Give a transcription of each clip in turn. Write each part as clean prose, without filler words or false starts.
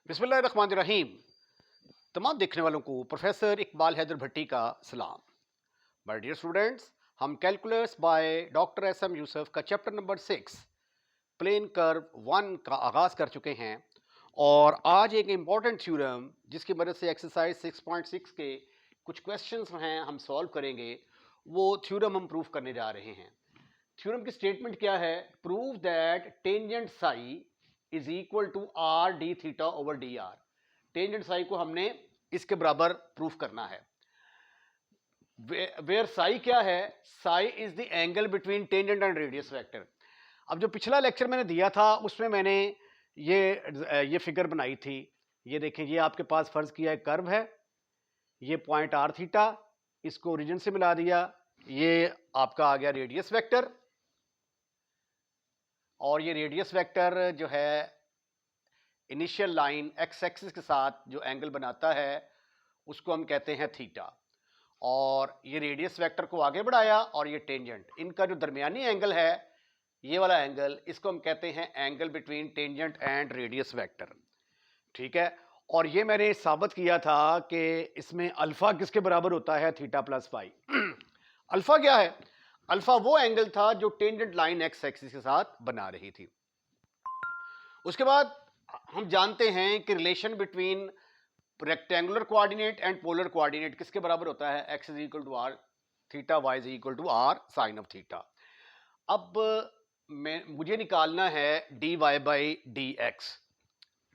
बिस्मिल्लाहिर्रहमानिर्रहीम। तमाम देखने वालों को प्रोफेसर इकबाल हैदर भट्टी का सलाम। माय डियर स्टूडेंट्स, हम calculus by doctor S M Yusuf का चैप्टर नंबर 6 प्लेन कर्व 1 का आगाज कर चुके हैं और आज एक इम्पॉर्टेंट थ्योरम जिसकी मदद से एक्सरसाइज 6.6 के कुछ क्वेश्चंस हैं हम सॉल्व करेंगे, वो थ्योरम हम प्रूव करने जा रहे हैं। थ्योरम की स्टेटमेंट क्या है? Prove that tangent psi is equal to R D theta over D R. Tangent psi को हमने इसके बराबर प्रूफ करना है। वेयर साई क्या है? Sai is the angle between tangent and radius vector. अब जो पिछला लेक्चर मैंने दिया था उसमें मैंने ये फिगर बनाई थी। ये देखें, ये आपके पास फर्ज किया है कर्व है, ये पॉइंट आर थीटा, इसको ओरिजिन से मिला दिया, ये आपका आ गया रेडियस वेक्टर, और ये रेडियस वेक्टर जो है इनिशियल लाइन एक्स एक्सिस के साथ जो एंगल बनाता है उसको हम कहते हैं थीटा, और ये रेडियस वेक्टर को आगे बढ़ाया और ये टेंजेंट, इनका जो दरमियानी एंगल है ये वाला एंगल, इसको हम कहते हैं angle between tangent and radius vector. ठीक है, और ये मैंने साबित किया था कि इसमें अल्फा किसके बराबर होता है? Theta plus phi. अल्फा क्या है? अल्फा वो एंगल था जो टेंजेंट लाइन एक्स एक्सिस के साथ बना रही थी। उसके बाद हम जानते हैं कि relation between rectangular coordinate and polar coordinate किसके बराबर होता है? X is equal to R theta, Y is equal to R sine of theta. अब मुझे निकालना है D Y by D X.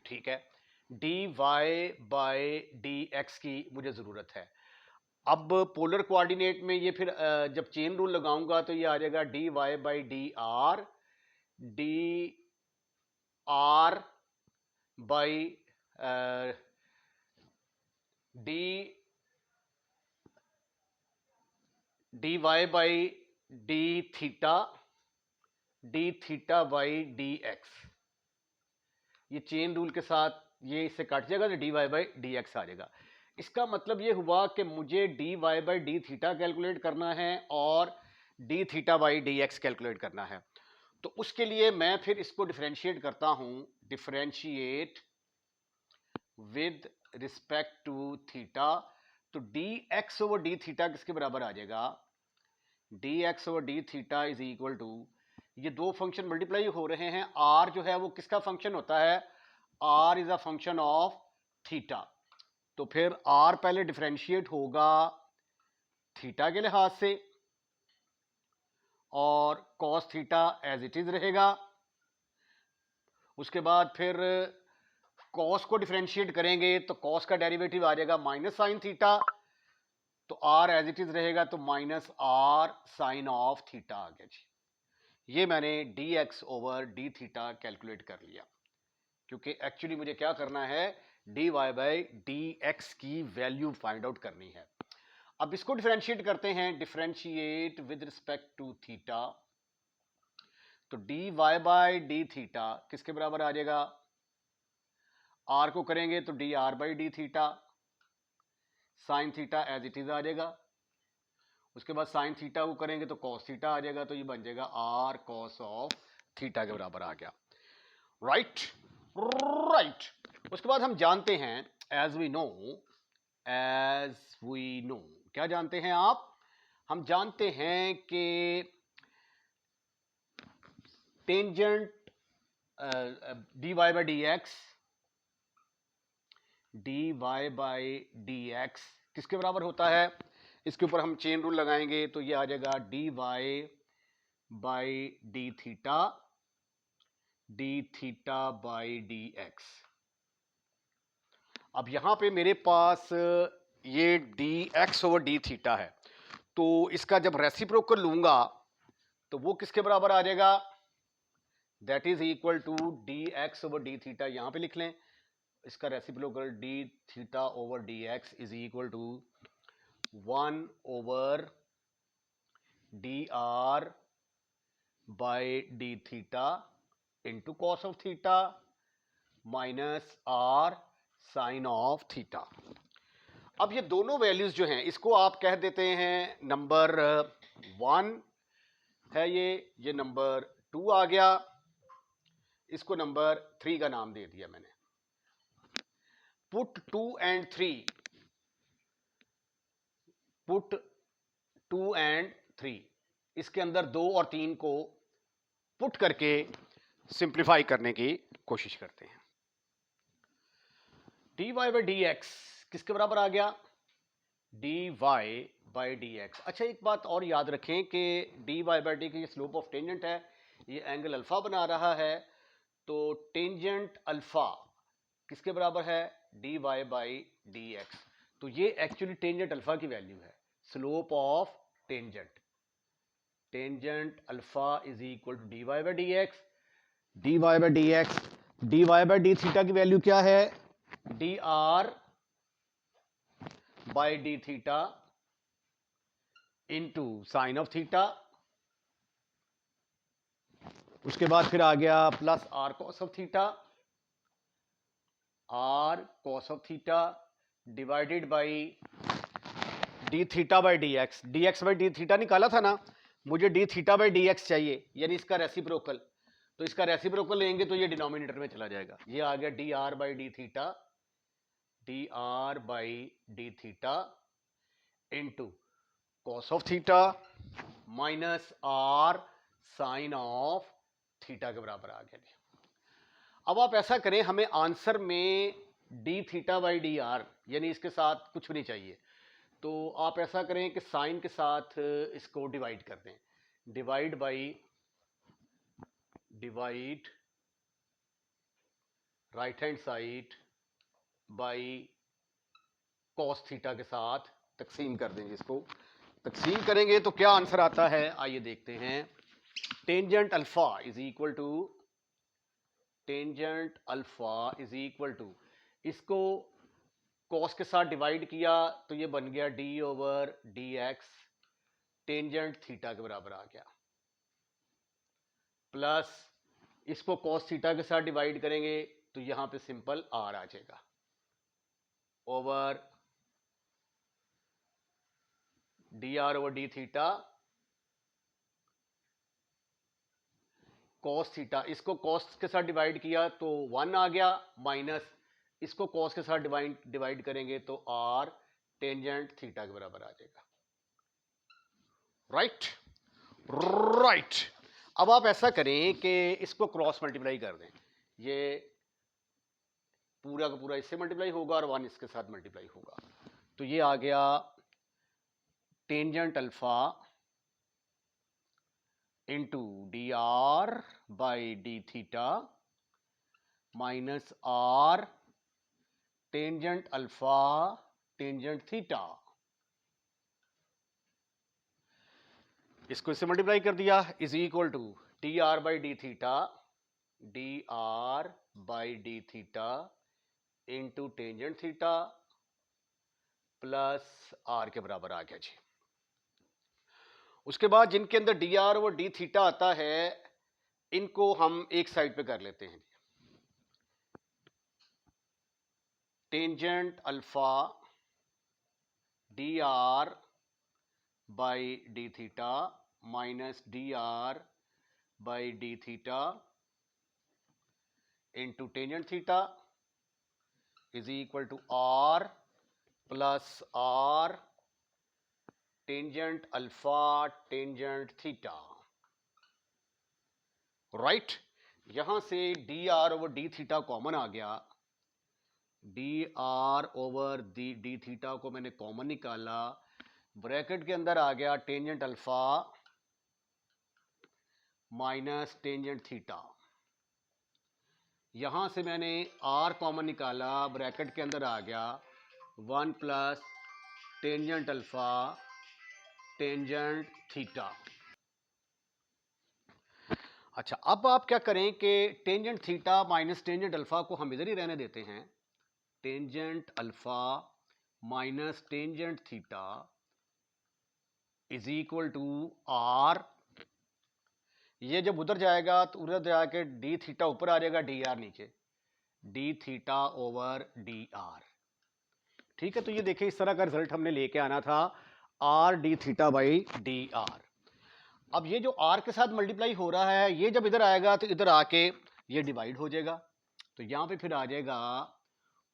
ठीक है, D Y by D x की मुझे ज़रूरत है। अब पोलर कोऑर्डिनेट में ये फिर जब चेन रूल लगाऊंगा तो ये आ जाएगा D Y by d r, d are by d d Y by D theta, D theta by D x. ये चेन रूल के साथ ये इससे कट जाएगा तो d Y by D x आ जाएगा। इसका मतलब ये हुआ कि मुझे d Y by D theta calculate करना है और D theta by D x calculate करना है। तो उसके लिए मैं फिर इसको डिफरेंशिएट करता हूं, differentiate with respect to theta. तो d x over D theta किसके बराबर आ जाएगा? D x over D theta is equal to, ये दो फंक्शन मल्टीप्लाई हो रहे हैं, आर जो है वो किसका फंक्शन होता है? R is a function of theta. तो फिर आर पहले डिफरेंशिएट होगा थीटा के लिहाज से और cos theta as it is रहेगा। उसके बाद फिर कॉस को डिफरेंशिएट करेंगे तो कॉस का डेरिवेटिव आ जाएगा माइनस साइन थीटा, तो आर एज इट इज रहेगा तो minus are sine of theta आ गया जी। ये मैंने d x over D theta calculate कर लिया, क्योंकि एक्चुअली मुझे क्या करना है? D Y by D x की वैल्यू फाइंड आउट करनी है। अब इसको डिफरेंशिएट करते हैं, differentiate with respect to theta. तो d Y by D theta किसके बराबर आ जाएगा? आर को करेंगे तो d are by D theta, sine theta as it is आ जाएगा। उसके बाद साइन थीटा को करेंगे तो कॉस थीटा आ जाएगा, तो ये बन जाएगा आर कॉस ऑफ थीटा के बराबर आ गया। Right right. उसके बाद हम जानते हैं एज वी नो, क्या जानते हैं आप? हम जानते हैं कि tangent D Y by D X, D Y by D X किसके बराबर होता है? इसके ऊपर हम चेन रूल लगाएंगे तो ये आ जाएगा D Y by D theta, D theta by D X. अब यहां पे मेरे पास ये D x over D theta है, तो इसका जब रेसिप्रोकल लूंगा तो वो किसके बराबर आ जाएगा? That is equal to D x over D theta. यहां पे लिख लें, इसका reciprocal D theta over D X is equal to 1 over D are by D theta into cos of theta minus are sine of theta. अब ये दोनों values जो हैं इसको आप कह देते हैं नंबर 1 है, ये नंबर 2 आ गया, इसको नंबर 3 का नाम दे दिया मैंने। पुट 2 and 3, पुट 2 and 3, इसके अंदर 2 और 3 को पुट करके सिंप्लीफाई करने की कोशिश करते हैं। dy बाई डी एक्स किसके बराबर आ गया? dy by D x. अच्छा, एक बात और याद रखें कि dy बाई डी की स्लोप ऑफ टेंजेंट है, ये एंगल अल्फा बना रहा है, तो टेंजेंट अल्फा किसके बराबर है? dy by D X. तो ये एक्चुअली टेंजेंट अल्फा की वैल्यू है, slope of tangent. Tangent alpha is equal to dy by D X. dy by D X, dy by D theta की वैल्यू क्या है? dr by D theta into sine of theta. उसके बाद फिर आ गया plus R cos of theta, R cos of theta divided by D theta by D X. D x by D theta निकाला था ना, मुझे D theta by D x चाहिए, यानी इसका रेसिप्रोकल। तो इसका रेसिप्रोकल लेंगे तो ये डिनोमिनेटर में चला जाएगा। ये आ गया D R by D theta, D are by D theta into cos of theta minus are sine of theta के बराबर आ गया। अब आप ऐसा करें, हमें आंसर में D theta by d are यानी इसके साथ कुछ भी नहीं चाहिए, तो आप ऐसा करें कि साइन के साथ इसको डिवाइड कर दें। Divide by divide right hand side by cos theta के साथ तकसीम कर देंगे। इसको तकसीम करेंगे तो क्या आंसर आता है, आइए देखते हैं। Tangent alpha is equal to, tangent alpha is equal to, इसको कॉस के साथ डिवाइड किया तो ये बन गया D over D X, tangent theta के बराबर आ गया, प्लस इसको कॉस थीटा के साथ डिवाइड करेंगे तो यहां पे सिंपल आर आ जाएगा, over D r over D theta cos theta. इसको कॉस के साथ डिवाइड किया तो 1 आ गया, माइनस इसको कॉस के साथ डिवाइड करेंगे तो आर टेंजेंट थीटा के बराबर आ जाएगा। Right right. अब आप ऐसा करें कि इसको क्रॉस मल्टीप्लाई कर दें, ये पूरा का पूरा इससे मल्टीप्लाई होगा और 1 इसके साथ मल्टीप्लाई होगा, तो ये आ गया tangent alpha into D are by D theta minus R tangent alpha tangent theta. इसको इससे मल्टीप्लाई कर दिया, is equal to D are by D theta, D are by D theta into tangent theta plus R के बराबर आ गया जी। उसके बाद जिनके अंदर डी आर और डी थीटा आता है, इनको हम एक साइड पे कर लेते हैं। Tangent alpha d are by D theta minus d are by D theta into tangent theta is equal to r plus r tangent alpha tangent theta. Right, यहां से d r over D theta common आ गया, D r over D theta को मैंने common निकाला, bracket के अंदर आ गया tangent alpha minus tangent theta. यहां से मैंने आर कॉमन निकाला, ब्रैकेट के अंदर आ गया 1 plus tangent alpha tangent theta. अच्छा, अब आप क्या करें कि tangent theta minus tangent alpha को हम इधर ही रहने देते हैं। Tangent alpha minus tangent theta is equal to R. ये जब उधर जाएगा तो उधर जाके डी थीटा ऊपर आ जाएगा, डी आर नीचे, D theta over D are. ठीक है, तो ये देखिए इस तरह का रिजल्ट हमने लेके आना था, are D theta by d are. अब ये जो आर के साथ मल्टीप्लाई हो रहा है, ये जब इधर आएगा तो इधर आके ये डिवाइड हो जाएगा, तो यहां पे फिर आ जाएगा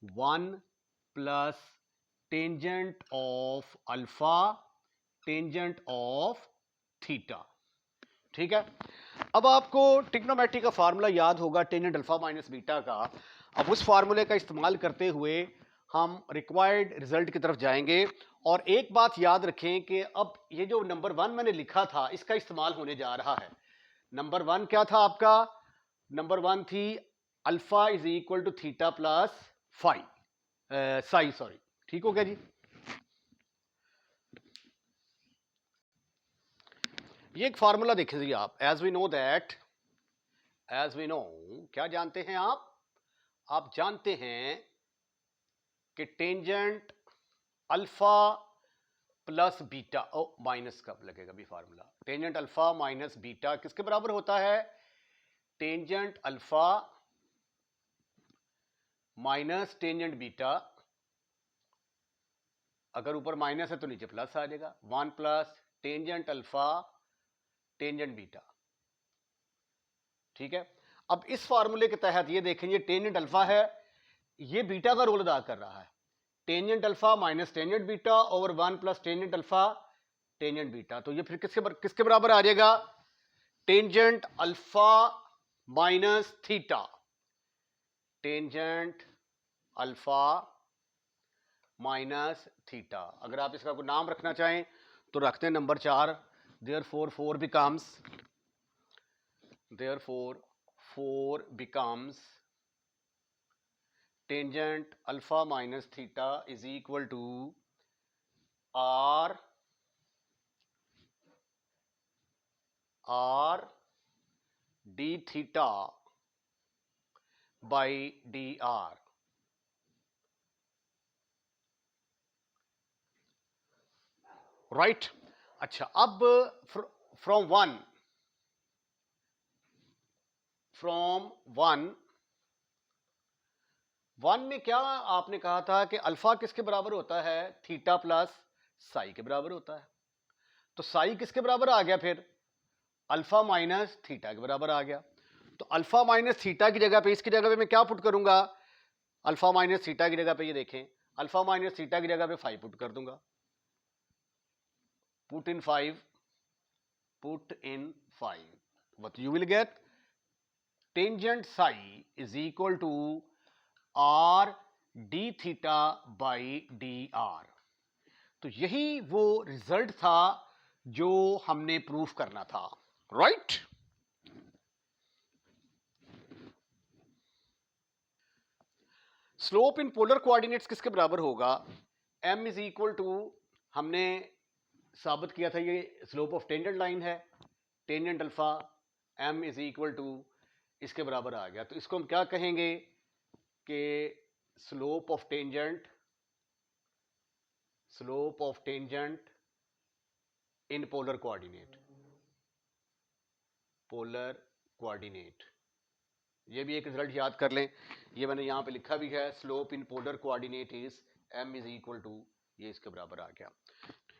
1 plus tangent of alpha tangent of theta. ठीक है, अब आपको ट्रिग्नोमेट्री का फार्मूला याद होगा टेंजेंट अल्फा माइनस बीटा का। अब उस फार्मूले का इस्तेमाल करते हुए हम रिक्वायर्ड रिजल्ट की तरफ जाएंगे। और एक बात याद रखें कि अब ये जो नंबर 1 मैंने लिखा था इसका इस्तेमाल होने जा रहा है। नंबर 1 क्या था आपका? नंबर 1 थी alpha is equal to theta plus psi, sorry, ठीक हो गया जी। ये एक फार्मूला देखिए आप, एज वी नो क्या जानते हैं आप जानते हैं कि टेंजेंट अल्फा प्लस बीटा, ओ माइनस कब लगेगा भी formula, tangent alpha minus beta किसके बराबर होता है? Tangent alpha minus tangent beta, अगर ऊपर माइनस है तो नीचे प्लस आ जाएगा, 1 plus tangent alpha tangent beta. ठीक है, अब इस फार्मूले के तहत ये देखेंगे टेंजेंट अल्फा है, ये बीटा का रोल अदा कर रहा है। Tangent alpha minus tangent beta over 1 plus tangent alpha tangent beta. तो ये फिर किसके बराबर आ जाएगा? Tangent alpha minus theta, tangent alpha minus theta. अगर आप इसका कोई नाम रखना चाहें तो रखते हैं number 4। therefore 4 becomes tangent alpha minus theta is equal to r d theta by dr। Right, अच्छा, अब फ्रॉम वन में क्या आपने कहा था कि अल्फा किसके बराबर होता है? थीटा प्लस साई के बराबर होता है। तो साई किसके बराबर आ गया? फिर अल्फा माइनस थीटा के बराबर आ गया। तो अल्फा माइनस थीटा की जगह पे, इसकी जगह पे मैं क्या पुट करूंगा? अल्फा माइनस थीटा की जगह पे ये देखें, अल्फा माइनस थीटा की जगह पे 5 पुट कर दूंगा। Put in 5 what you will get, tangent psi is equal to r d theta by dr। तो यही वो रिजल्ट था जो हमने प्रूफ करना था। Right, slope in polar coordinates किसके बराबर होगा? m इज इक्वल टू, हमने साबित किया था ये स्लोप ऑफ टेंजेंट लाइन है, tangent alpha m is equal to इसके बराबर आ गया। तो इसको हम क्या कहेंगे कि slope of tangent in polar coordinate. ये भी एक रिजल्ट याद कर लें, ये मैंने यहां पे लिखा भी है, slope in polar coordinate is m is equal to, ये इसके बराबर आ गया।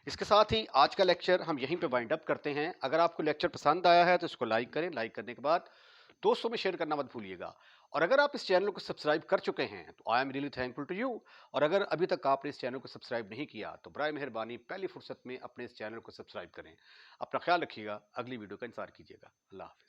इसके साथ ही आज का लेक्चर हम यहीं पे वाइंड अप करते हैं। अगर आपको लेक्चर पसंद आया है तो इसको लाइक करें, लाइक करने के बाद दोस्तों में शेयर करना मत भूलिएगा। और अगर आप इस चैनल को सब्सक्राइब कर चुके हैं तो I am really thankful to you. और अगर अभी तक आपने इस चैनल को सब्सक्राइब नहीं किया तो बराए मेहरबानी पहली फुर्सत में अपने इस चैनल को सब्सक्राइब करें। अपना ख्याल रखिएगा, अगली वीडियो का इंतजार कीजिएगा। अल्लाह हाफिज़।